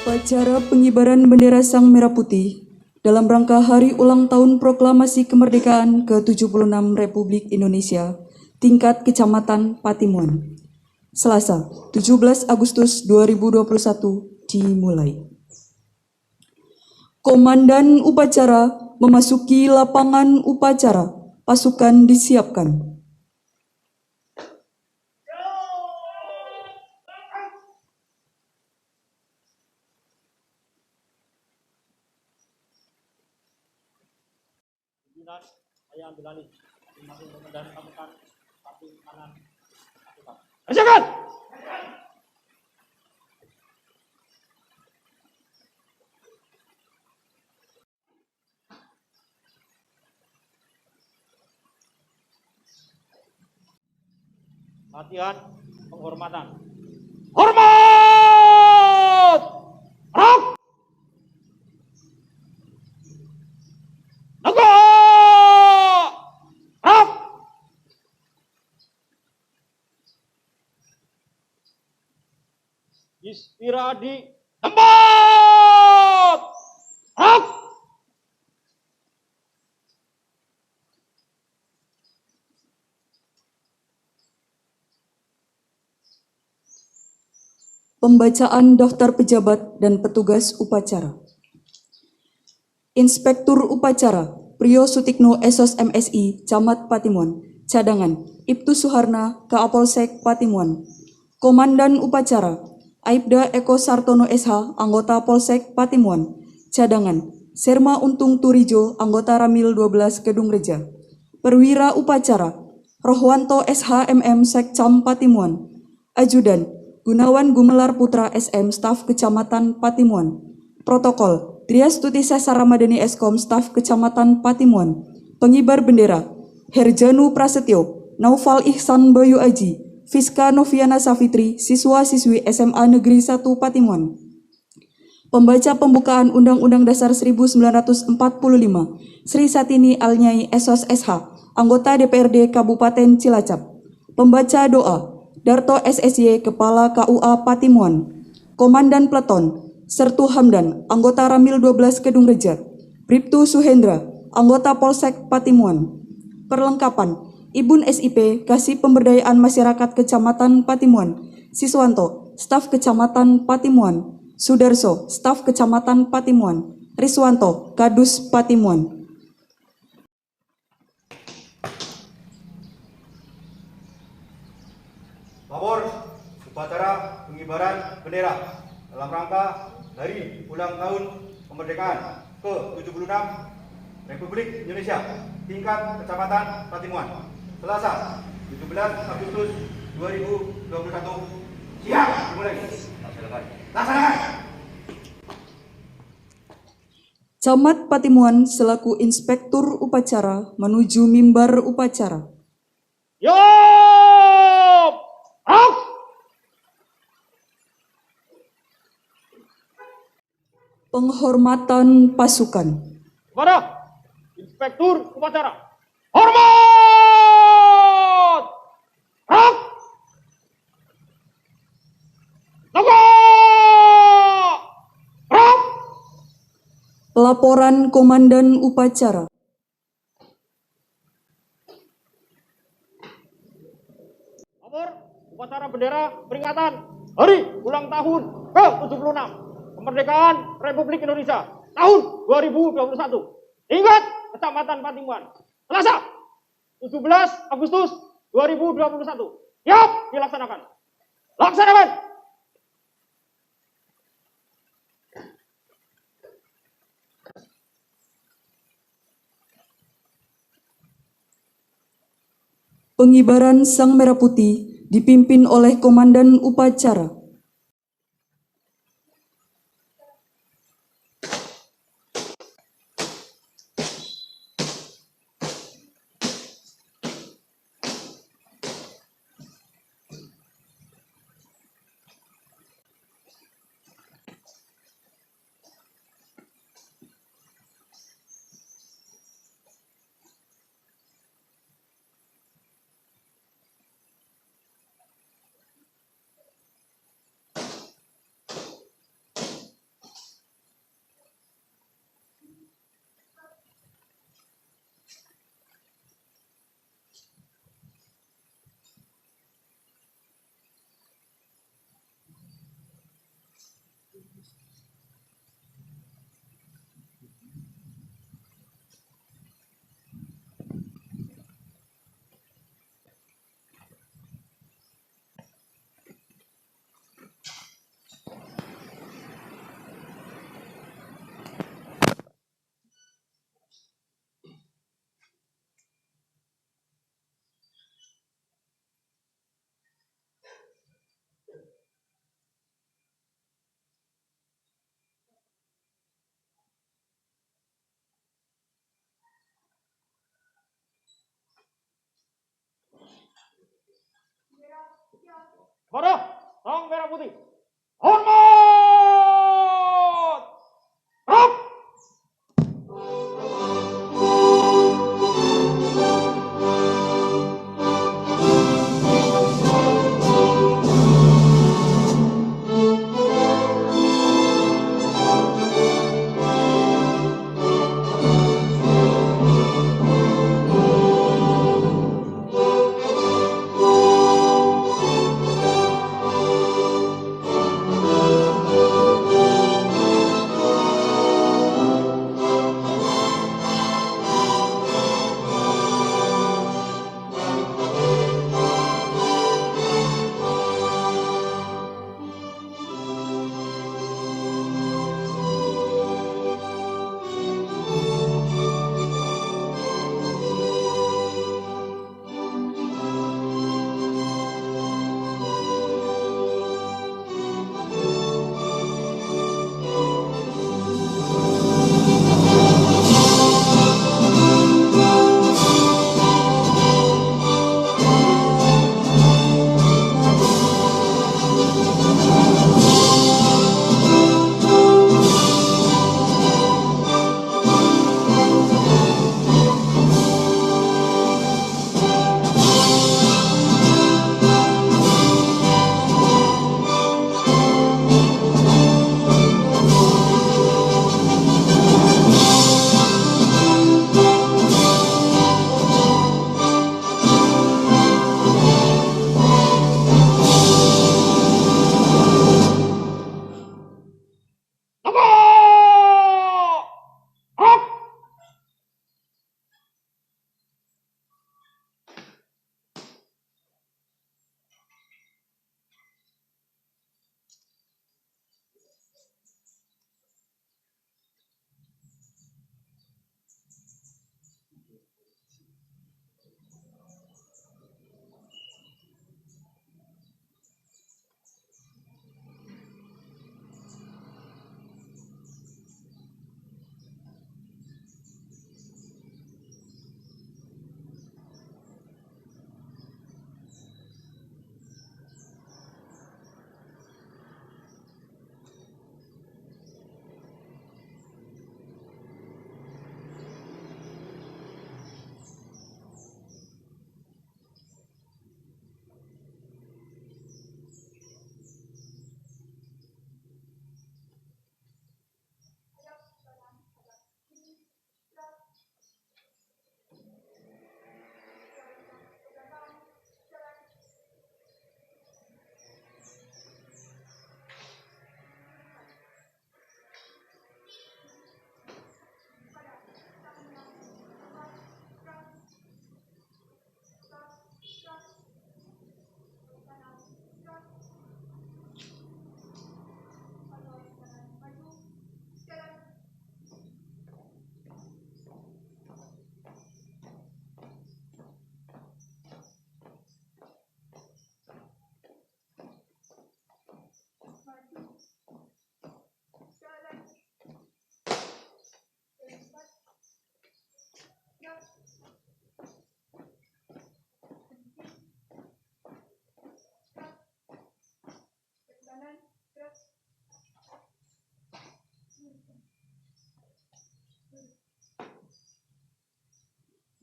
Upacara pengibaran bendera Sang Merah Putih dalam rangka Hari Ulang Tahun Proklamasi Kemerdekaan ke-76 Republik Indonesia, tingkat Kecamatan Patimuan. Selasa, 17 Agustus 2021 dimulai. Komandan upacara memasuki lapangan upacara, pasukan disiapkan. Saya ambil alih masing dan pasukan samping kanan. Ajakan! Latihan penghormatan. Hormat! Rok! Tegak! Rok! Istirahat di tempat! Rok! Pembacaan daftar pejabat dan petugas upacara. Inspektur Upacara Priyo Sutikno Esos MSI, Camat Patimuan. Cadangan Ibtu Suharna, Kapolsek Patimuan. Komandan Upacara Aibda Eko Sartono SH, Anggota Polsek Patimuan. Cadangan Serma Untung Turijo, Anggota Ramil 12 Kedung Reja. Perwira Upacara Rohwanto SH MM Sekcam Patimuan. Ajudan Gunawan Gumelar Putra SM, Staf Kecamatan Patimuan. Protokol Triastuti Sesar Ramadhani Eskom, Staf Kecamatan Patimuan. Pengibar bendera Herjanu Prasetyo, Naufal Ihsan Bayu Aji, Fiska Noviana Safitri, siswa-siswi SMA Negeri 1 Patimuan. Pembaca pembukaan Undang-Undang Dasar 1945, Sri Satini Alnyai Esos SH, Anggota DPRD Kabupaten Cilacap. Pembaca doa Darto SSY, Kepala KUA Patimuan. Komandan Peleton Sertu Hamdan, Anggota Ramil 12 Kedung Reja. Bribtu Suhendra, Anggota Polsek Patimuan. Perlengkapan Ibun SIP, Kasih Pemberdayaan Masyarakat Kecamatan Patimuan. Siswanto, Staf Kecamatan Patimuan. Sudarso, Staf Kecamatan Patimuan. Riswanto, Kadus Patimuan. Labor upacara pengibaran bendera dalam rangka Hari Ulang Tahun Kemerdekaan ke-76 Republik Indonesia, tingkat Kecamatan Patimuan. Selasa, 17 Agustus 2021. Siap, dimulai. Laksanakan. Camat Patimuan selaku Inspektur Upacara menuju mimbar upacara. Yop! Rok! Penghormatan pasukan. Kepada Inspektur Upacara. Hormat! Rok! Tegak! Rok! Laporan Komandan Upacara. Labor upacara bendera peringatan Hari Ulang Tahun ke-76 Kemerdekaan Republik Indonesia tahun 2021. Tingkat Kecamatan Patimuan. Selasa, 17 Agustus 2021. Siap dilaksanakan. Laksanakan. Pengibaran Sang Merah Putih dipimpin oleh Komandan Upacara. Kepada Sang Merah Putih. Hormat! Up!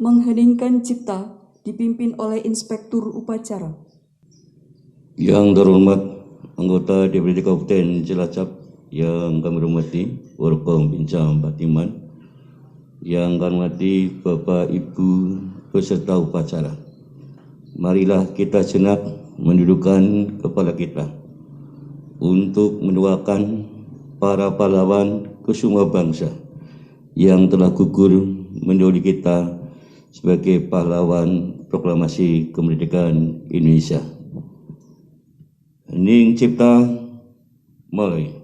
Mengheningkan cipta dipimpin oleh Inspektur Upacara. Yang terhormat anggota DPRD Kabupaten Cilacap yang kami hormati, Forkom Bincang Batiman, yang kami hormati Bapak Ibu peserta upacara. Marilah kita sejenak mendudukkan kepala kita untuk mendoakan para pahlawan kesuma bangsa yang telah gugur mendahului kita sebagai pahlawan proklamasi kemerdekaan Indonesia. Hening cipta mulai.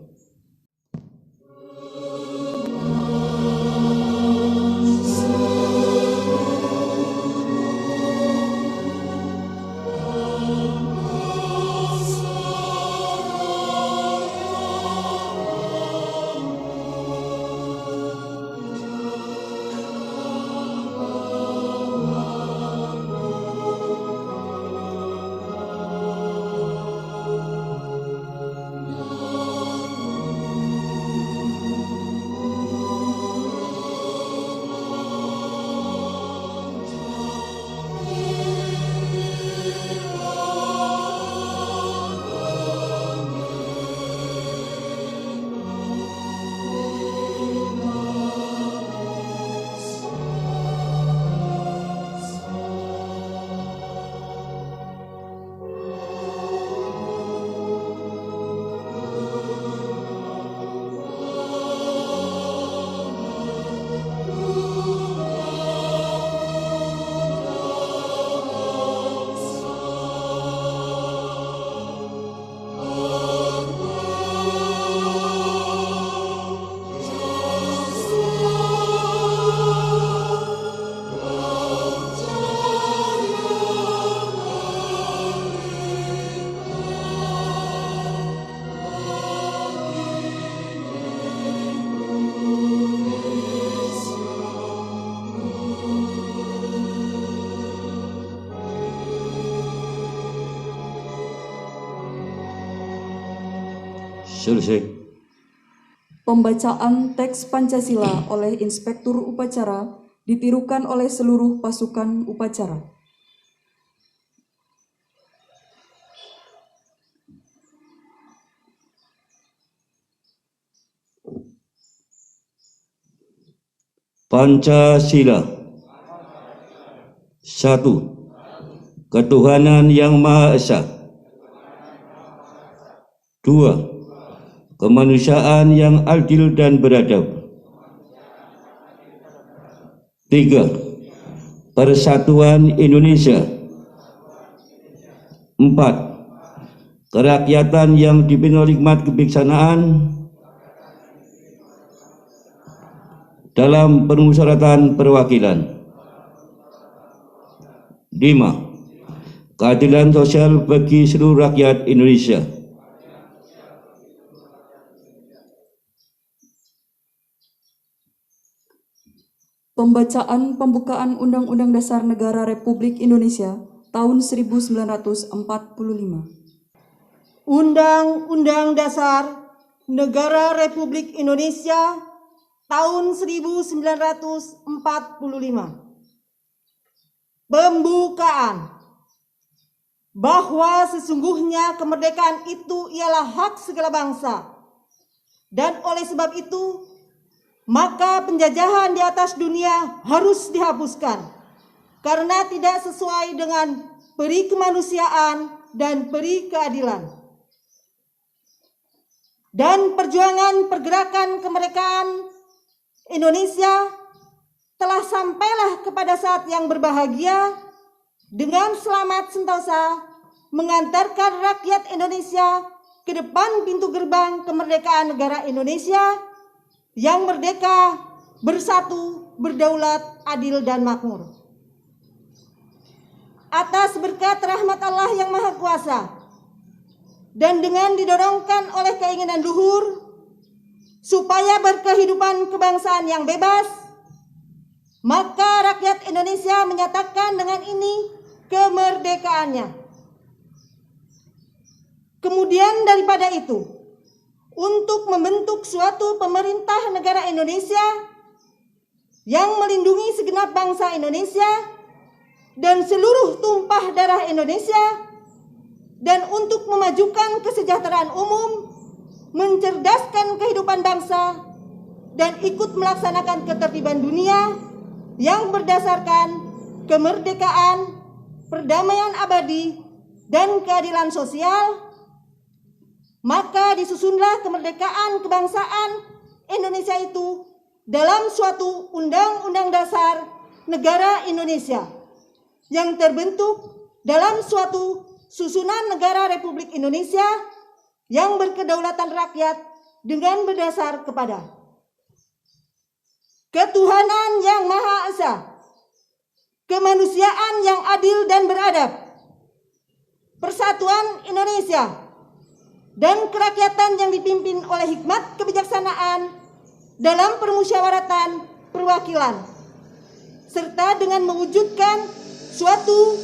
Selesai. Pembacaan teks Pancasila oleh Inspektur Upacara ditirukan oleh seluruh pasukan upacara. Pancasila. 1. Ketuhanan Yang Maha Esa. 2. Kemanusiaan yang adil dan beradab. 3. Persatuan Indonesia. 4. Kerakyatan yang dibina hikmat kebijaksanaan dalam permusyawaratan perwakilan. 5. Keadilan sosial bagi seluruh rakyat Indonesia. Pembacaan pembukaan Undang-Undang Dasar Negara Republik Indonesia tahun 1945. Undang-Undang Dasar Negara Republik Indonesia tahun 1945. Pembukaan. Bahwa sesungguhnya kemerdekaan itu ialah hak segala bangsa. Dan oleh sebab itu, maka penjajahan di atas dunia harus dihapuskan. Karena tidak sesuai dengan peri kemanusiaan dan peri keadilan. Dan perjuangan pergerakan kemerdekaan Indonesia telah sampailah kepada saat yang berbahagia dengan selamat sentosa mengantarkan rakyat Indonesia ke depan pintu gerbang kemerdekaan negara Indonesia yang merdeka, bersatu, berdaulat, adil, dan makmur. Atas berkat rahmat Allah yang Maha Kuasa dan dengan didorongkan oleh keinginan luhur supaya berkehidupan kebangsaan yang bebas, maka rakyat Indonesia menyatakan dengan ini kemerdekaannya. Kemudian daripada itu, untuk membentuk suatu pemerintah negara Indonesia yang melindungi segenap bangsa Indonesia dan seluruh tumpah darah Indonesia, dan untuk memajukan kesejahteraan umum, mencerdaskan kehidupan bangsa, dan ikut melaksanakan ketertiban dunia yang berdasarkan kemerdekaan, perdamaian abadi, dan keadilan sosial, maka disusunlah kemerdekaan kebangsaan Indonesia itu dalam suatu Undang-Undang Dasar Negara Indonesia yang terbentuk dalam suatu susunan negara Republik Indonesia yang berkedaulatan rakyat dengan berdasar kepada ketuhanan yang Maha Esa, kemanusiaan yang adil dan beradab, persatuan Indonesia, dan kerakyatan yang dipimpin oleh hikmat kebijaksanaan dalam permusyawaratan perwakilan, serta dengan mewujudkan suatu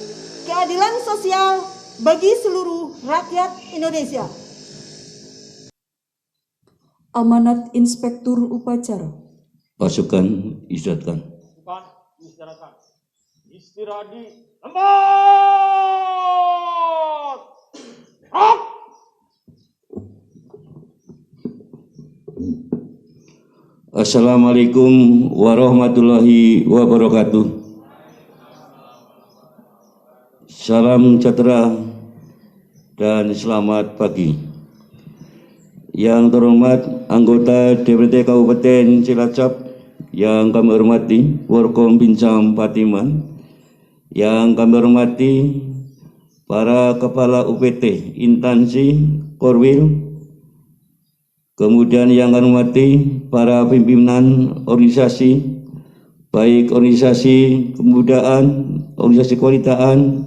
keadilan sosial bagi seluruh rakyat Indonesia. Amanat Inspektur Upacara. Pasukan istirahatkan. Bukan diistirahatkan. Istirahat di tempat. Gerak. Assalamualaikum warahmatullahi wabarakatuh. Salam sejahtera dan selamat pagi. Yang terhormat anggota DPRD Kabupaten Cilacap yang kami hormati, Forkom Bincang Patiman, yang kami hormati para kepala UPT, instansi, Korwil, kemudian yang kami hormati para pimpinan organisasi, baik organisasi kemudaan, organisasi kewanitaan,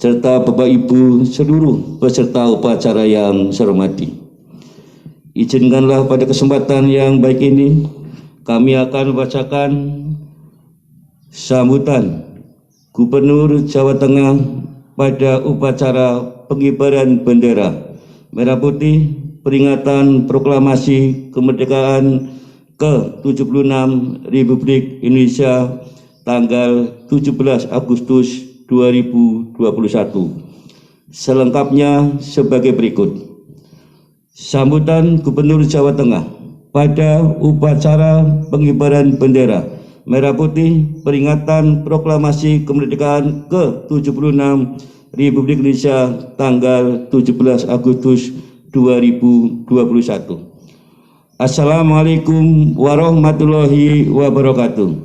serta Bapak Ibu seluruh peserta upacara yang saya hormati. Izinkanlah pada kesempatan yang baik ini kami akan membacakan sambutan Gubernur Jawa Tengah pada upacara pengibaran bendera merah putih peringatan proklamasi kemerdekaan ke-76 Republik Indonesia tanggal 17 Agustus 2021. Selengkapnya sebagai berikut. Sambutan Gubernur Jawa Tengah pada upacara pengibaran bendera merah putih peringatan proklamasi kemerdekaan ke-76 Republik Indonesia tanggal 17 Agustus 2021. Assalamualaikum warahmatullahi wabarakatuh.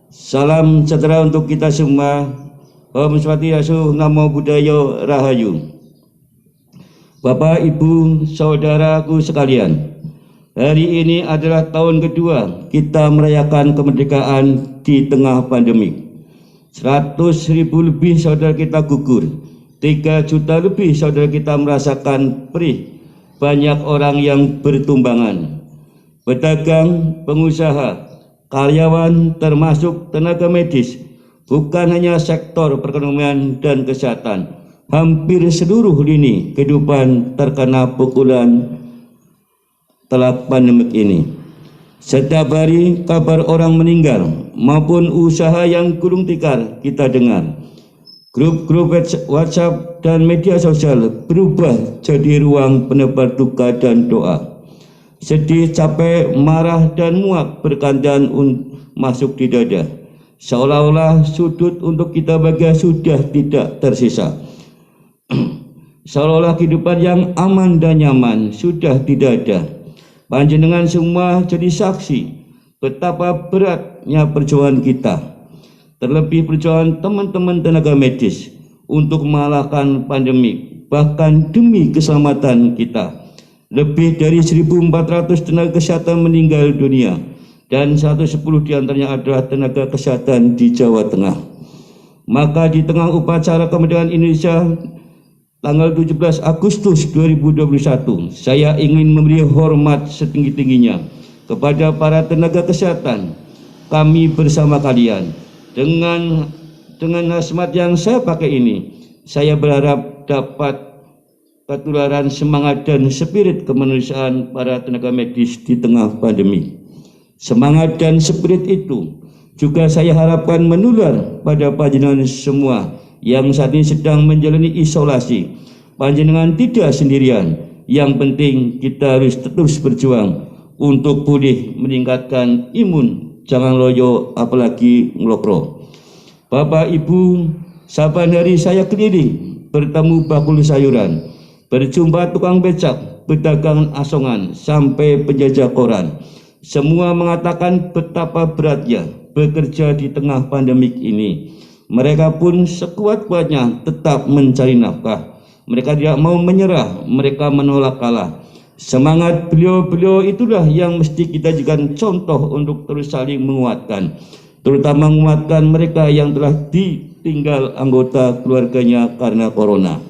Salam sejahtera untuk kita semua. Om Swastiastu, Namo Buddhaya, Rahayu. Bapak, Ibu, Saudaraku sekalian, hari ini adalah tahun kedua kita merayakan kemerdekaan di tengah pandemi. 100.000 lebih saudara kita gugur, 3 juta lebih saudara kita merasakan perih, banyak orang yang bertumbangan. Pedagang, pengusaha, karyawan termasuk tenaga medis, bukan hanya sektor perekonomian dan kesehatan, hampir seluruh lini kehidupan terkena pukulan telak pandemik ini. Setiap hari kabar orang meninggal maupun usaha yang gulung tikar kita dengar. Grup-grup WhatsApp dan media sosial berubah jadi ruang penebar duka dan doa. Sedih, capek, marah, dan muak bergantian masuk di dada. Seolah-olah sudut untuk kita bahagia sudah tidak tersisa. Seolah-olah kehidupan yang aman dan nyaman sudah tidak ada. Panjenengan semua jadi saksi betapa beratnya perjuangan kita. Terlebih perjuangan teman-teman tenaga medis untuk mengalahkan pandemi, bahkan demi keselamatan kita. Lebih dari 1.400 tenaga kesehatan meninggal dunia dan 110 diantaranya adalah tenaga kesehatan di Jawa Tengah. Maka di tengah upacara kemerdekaan Indonesia tanggal 17 Agustus 2021, saya ingin memberi hormat setinggi-tingginya kepada para tenaga kesehatan. Kami bersama kalian dengan hazmat yang saya pakai ini, saya berharap dapat ketularan semangat dan spirit kemanusiaan para tenaga medis di tengah pandemi. Semangat dan spirit itu juga saya harapkan menular pada panjenengan semua yang saat ini sedang menjalani isolasi. Panjenengan tidak sendirian. Yang penting kita harus terus berjuang untuk pulih meningkatkan imun. Jangan loyo apalagi ngelokro. Bapak Ibu, saban hari saya keliling bertemu bakul sayuran, berjumpa tukang becak, pedagang asongan, sampai penjajah koran. Semua mengatakan betapa beratnya bekerja di tengah pandemik ini. Mereka pun sekuat-kuatnya tetap mencari nafkah. Mereka tidak mau menyerah, mereka menolak kalah. Semangat beliau-beliau itulah yang mesti kita jadikan contoh untuk terus saling menguatkan, terutama menguatkan mereka yang telah ditinggal anggota keluarganya karena corona.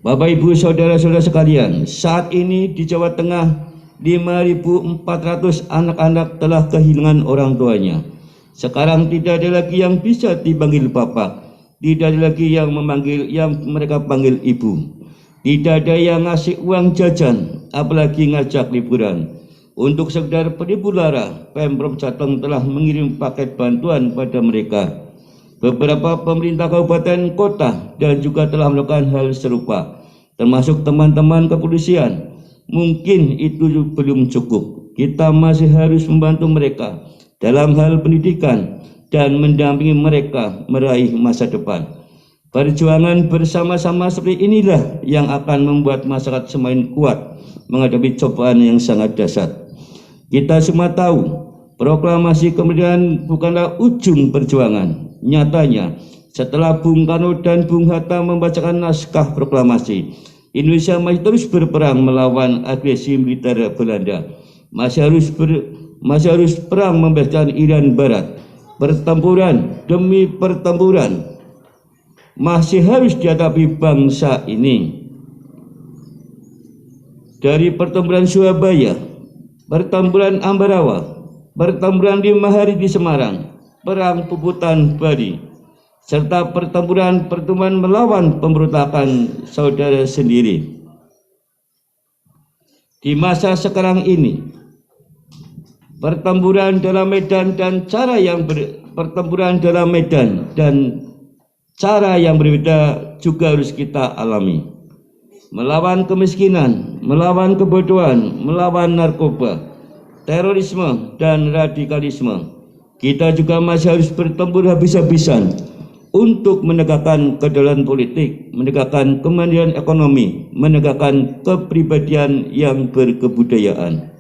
Bapak, Ibu, saudara-saudara sekalian, saat ini di Jawa Tengah 5.400 anak-anak telah kehilangan orang tuanya. Sekarang tidak ada lagi yang bisa dipanggil bapak, tidak ada lagi yang mereka panggil ibu. Tidak ada yang ngasih uang jajan, apalagi ngajak liburan. Untuk sekedar penghibur lara, Pemprov Jateng telah mengirim paket bantuan pada mereka. Beberapa pemerintah kabupaten kota dan juga telah melakukan hal serupa, termasuk teman-teman kepolisian. Mungkin itu belum cukup. Kita masih harus membantu mereka dalam hal pendidikan dan mendampingi mereka meraih masa depan. Perjuangan bersama-sama seperti inilah yang akan membuat masyarakat semakin kuat menghadapi cobaan yang sangat dahsyat. Kita semua tahu proklamasi kemerdekaan bukanlah ujung perjuangan. Nyatanya setelah Bung Karno dan Bung Hatta membacakan naskah proklamasi, Indonesia masih terus berperang melawan agresi militer Belanda. Masih harus perang membebaskan Irian Barat. Pertempuran demi pertempuran masih harus dihadapi bangsa ini. Dari pertempuran Surabaya, pertempuran Ambarawa, pertempuran 5 hari di Semarang, perang Puputan Bali, serta pertempuran melawan pemberontakan saudara sendiri. Di masa sekarang ini, pertempuran dalam medan dan cara yang berbeda juga harus kita alami. Melawan kemiskinan, melawan kebodohan, melawan narkoba, terorisme dan radikalisme. Kita juga masih harus bertempur habis-habisan untuk menegakkan kedaulatan politik, menegakkan kemandirian ekonomi, menegakkan kepribadian yang berkebudayaan.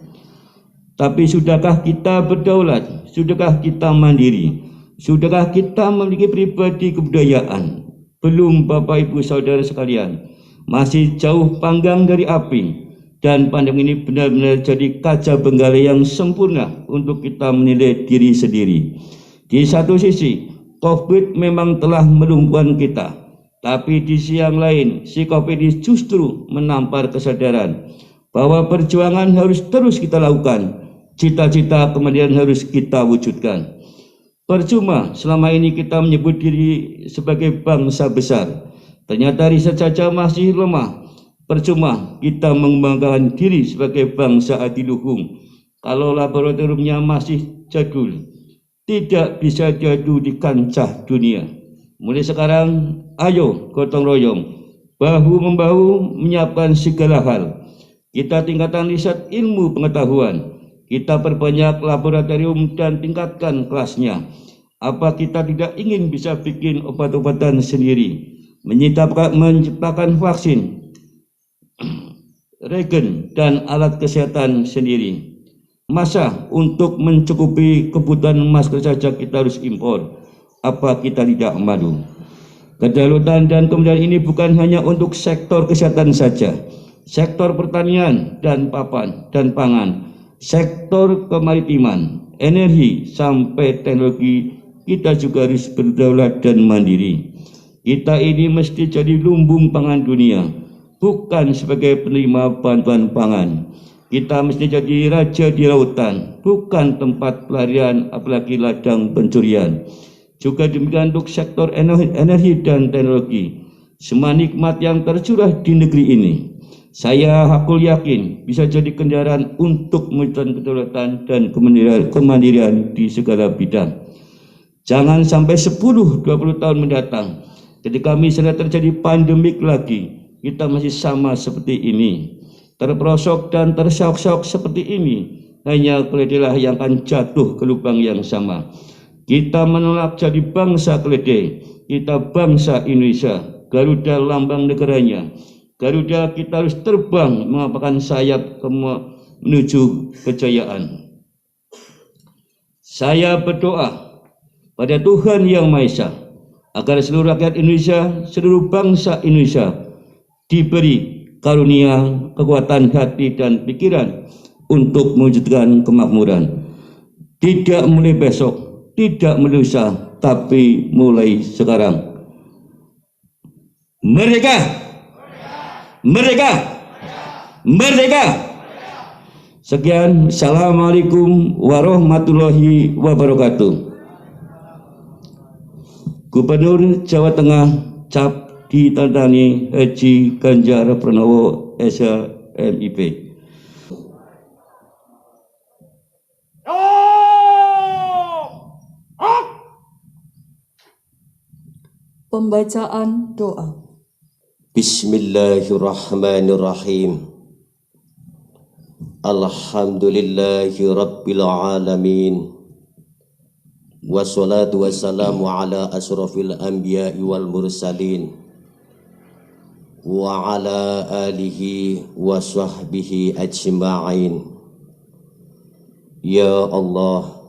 Tapi sudahkah kita berdaulat? Sudahkah kita mandiri? Sudahkah kita memiliki pribadi kebudayaan? Belum, Bapak Ibu Saudara sekalian. Masih jauh panggang dari api. Dan pandemi ini benar-benar jadi kaca benggala yang sempurna untuk kita menilai diri sendiri. Di satu sisi, COVID memang telah melumpuhkan kita, tapi di sisi yang lain, si COVID ini justru menampar kesadaran bahwa perjuangan harus terus kita lakukan, cita-cita kemudian harus kita wujudkan. Percuma selama ini kita menyebut diri sebagai bangsa besar, ternyata riset saja masih lemah. Percuma kita mengembangkan diri sebagai bangsa adiluhung kalau laboratoriumnya masih jadul, tidak bisa diadu di kancah dunia. Mulai sekarang, ayo gotong royong, bahu-membahu menyiapkan segala hal. Kita tingkatkan riset ilmu pengetahuan, kita perbanyak laboratorium dan tingkatkan kelasnya. Apa kita tidak ingin bisa bikin obat-obatan sendiri, menciptakan vaksin, regen, dan alat kesehatan sendiri? Masa untuk mencukupi kebutuhan masker saja kita harus impor? Apa kita tidak malu? Kedaulatan dan kemudian ini bukan hanya untuk sektor kesehatan saja, sektor pertanian dan pangan, sektor kemaritiman, energi, sampai teknologi, kita juga harus berdaulat dan mandiri. Kita ini mesti jadi lumbung pangan dunia, bukan sebagai penerima bantuan pangan. Kita mesti jadi raja di lautan, bukan tempat pelarian apalagi ladang pencurian. Juga demikian untuk sektor energi dan teknologi. Semua nikmat yang tercurah di negeri ini, saya hakul yakin bisa jadi kendaraan untuk mewujudkan kedaulatan dan kemandirian di segala bidang. Jangan sampai 10-20 tahun mendatang, ketika misalnya terjadi pandemik lagi, kita masih sama seperti ini, terperosok dan tersyok-syok seperti ini. Hanya keledailah yang akan jatuh ke lubang yang sama. Kita menolak jadi bangsa keledai, kita bangsa Indonesia, Garuda lambang negaranya. Garuda kita harus terbang mengapakkan sayap menuju kejayaan. Saya berdoa pada Tuhan Yang Maha Esa agar seluruh rakyat Indonesia, seluruh bangsa Indonesia diberi karunia, kekuatan hati dan pikiran untuk mewujudkan kemakmuran. Tidak mulai besok, tidak melusa, tapi mulai sekarang. Merdeka! Merdeka! Merdeka! Sekian, Assalamualaikum warahmatullahi wabarakatuh. Gubernur Jawa Tengah cap ditandani Haji Ganjar Pranowo SHMIP. Pembacaan doa. Bismillahirrahmanirrahim. Alhamdulillahi Rabbil Alamin. Wassalatu wassalamu ala asrafil anbiya'i wal mursalin wa ala alihi wa sahbihi ajma'in. Ya Allah,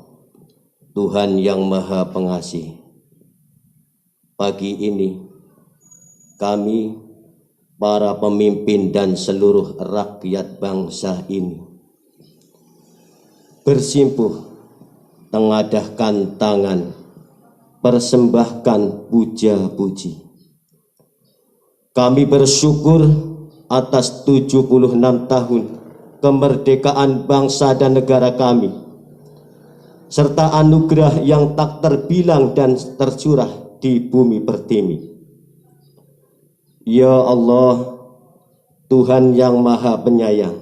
Tuhan yang Maha Pengasih, pagi ini kami, para pemimpin dan seluruh rakyat bangsa ini, bersimpuh tengadahkan tangan, persembahkan puja-puji. Kami bersyukur atas 76 tahun kemerdekaan bangsa dan negara kami, serta anugerah yang tak terbilang dan tercurah di bumi pertiwi. Ya Allah, Tuhan yang Maha Penyayang,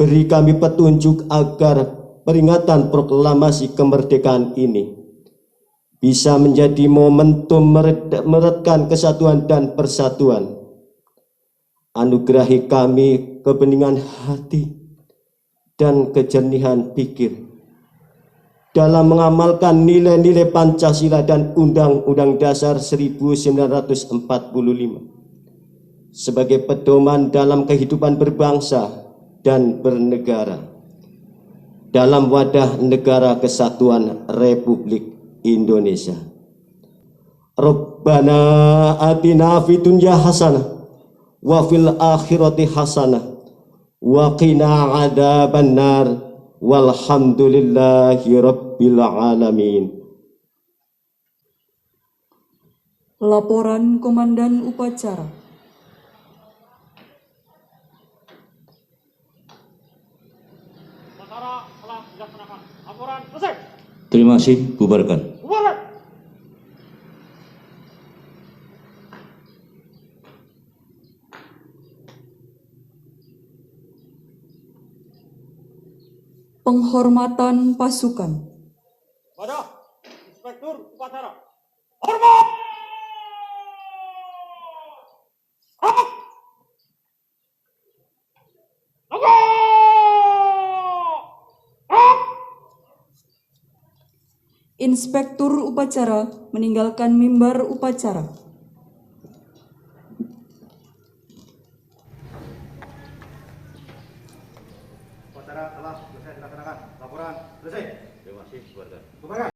Beri kami petunjuk agar peringatan proklamasi kemerdekaan ini bisa menjadi momentum meredakan kesatuan dan persatuan. Anugerahi kami kebeningan hati dan kejernihan pikir dalam mengamalkan nilai-nilai Pancasila dan Undang-Undang Dasar 1945 sebagai pedoman dalam kehidupan berbangsa dan bernegara dalam wadah negara kesatuan Republik Indonesia. Rabbana atina fid dunya hasanah wa fil akhirati hasanah wa qina adzabannar walhamdulillahi rabbil alamin. Laporan Komandan Upacara. Upacara telah dilaksanakan. Laporan selesai. Terima kasih, bubarkan. Bubarkan. Penghormatan pasukan. Pada Inspektur Upacara. Hormat. Hormat. Tunggu. Inspektur Upacara meninggalkan mimbar upacara. Upacara telah selesai dilaksanakan. Laporan selesai. Terima kasih, bubarkan. Bubarkan.